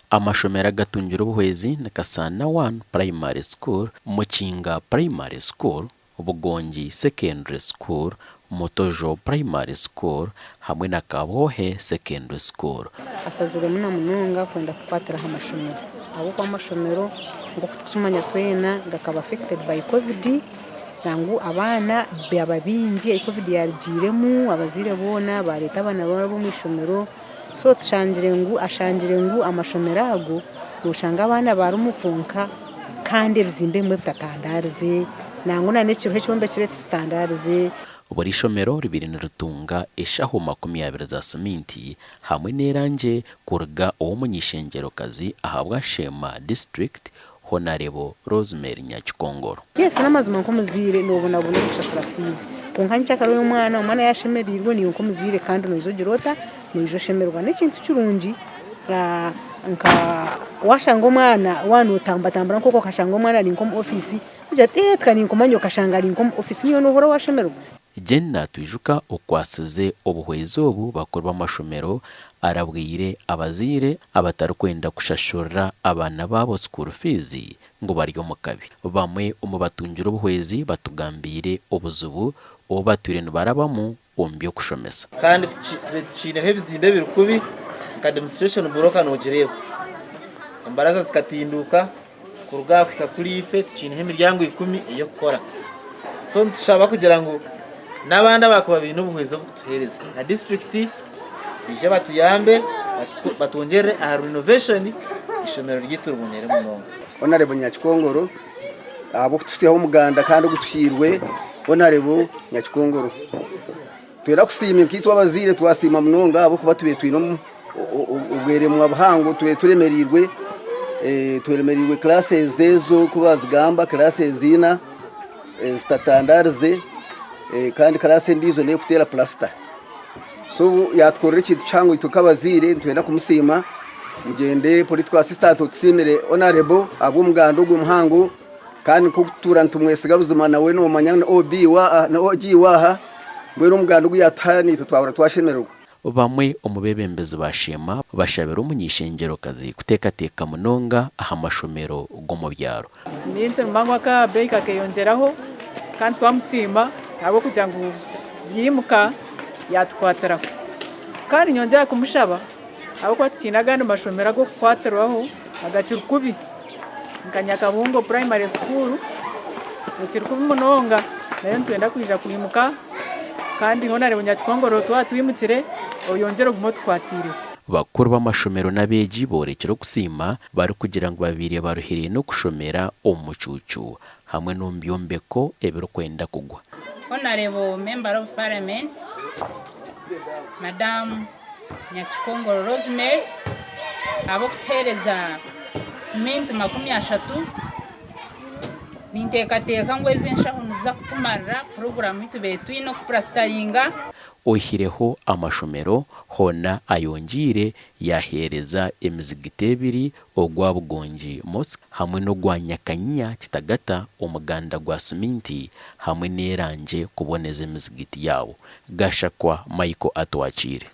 amashomero gatungire obuhwezi na Kasana 1 Primary School, Mukinga Primary School, Bugongi Secondary School, Motojo Primary School hamwe na Kabohe Secondary School. Asazire muna munonga kwenda kukwatira amashomero abo kwa amashomero ngo kutumanya kwena gakaba affected by COVID nangu abana babingi COVID yarigiremu abazire bona bareta abana babo mu ishomero so tushangire ngu amashomero ago ushanga abana barumukonka kandi bizimbe mwe btatandarize nangu na nekiro cyombe kirete standardize. Buri shomero ribiri nirutunga eshaho 20 za seminti hamwe n'erange kurga uwo munyishengerokazi ahabwa Sheema District Honorable Rosemary Nyakikongoro. Yes, namazima nko muzire nobona bune gushashura fees kunkanya karo umwana yashemerirwe ni nko muzire kandi no izogirota no izoshemerwa n'ikintu cyurungi nka washango mwana wanu utambatambura nkoko kashango mwana ari nko office ujya tetka ni nkomanyo kashanga ari nko office niyo no hora washemerwa. Jenna tuijuka okwasize obuhwezi obu bakorwa amashomero arabwire abazire abatarukwenda kushashura abana babo school fees ngo baryo mukabi. Bamwe umubatungira obuhwezi batugambire obuzubu obature nibarabamu ombyo kushomesa kandi tucineho bizimbe birukubi ka demonstration buroka nogerebo imbaraza zikatinduka kurugafika kuri ife tucineho imiryango 10 iyo gukora so tushaba kugira ngo nabanda bakuba bintu buhwezo kutuhereza na district bije batuyambe batongere a renovation ishomero ryiturubunyere munonga. Honorable Nyakikongoro abo tufiye umuganda kandi gutuhirwe Honorable Nyakikongoro twera kusima kitwa abazire twasima munonga abo kuba tubiye twino ubwere mu abahango turemerirwe tweremerirwe classes zezo kubazigamba classes zina standardize kandi karase ndizo nefutera plaster so yatkorera ikintu cyango itukabazire twenda kumusima mugende political assistant utsimire Honorable abo muganda gw'umuhango kandi ko gutura ntumwesiga buzima nawe no manyana OB wa na OG waha mwe no muganda gw'yatani twabura twashemererwa. Bamwe umubebembezi ba Sheema bashabira umunyishengerokazi kutekateka munonga aha amashomero go mu byaro. Siminte mbangwa ka beika keyongeraho kandi twamusima abo kugira ngo yimuka yatwataraho kandi nyongera kumushaba abo kwatikinaga n'amashomero go kwataraho agakirukubi Nkanyakabungo Primary School ukirukubi munonga nayo twenda kwija kuyimuka kandi Honorable Nyakikongoro twimukire oyongera kumutwatire. Bakuru b'amashomero n'abeji borekero kusima bari kugira ngo babire baruhiriye no kushomera umucucu hamwe n'umbyombeko ebero kwenda kugwa. Honorable Member of Parliament Madam Nyakikongoro Rosemary abo kutereza cement 30 nintekateka ngo ezenshaho niza kutumarira program itubetu ino kuplastaringa ohireho amashomero hona ayongire yahereza emizigite 2 ogwa Bugongi Mosque hamwe no gwanyakanya kitagata umuganda gwa siminti hamwe n'eranje kuboneza emizigiti yawo gashakwa Michael atwachire.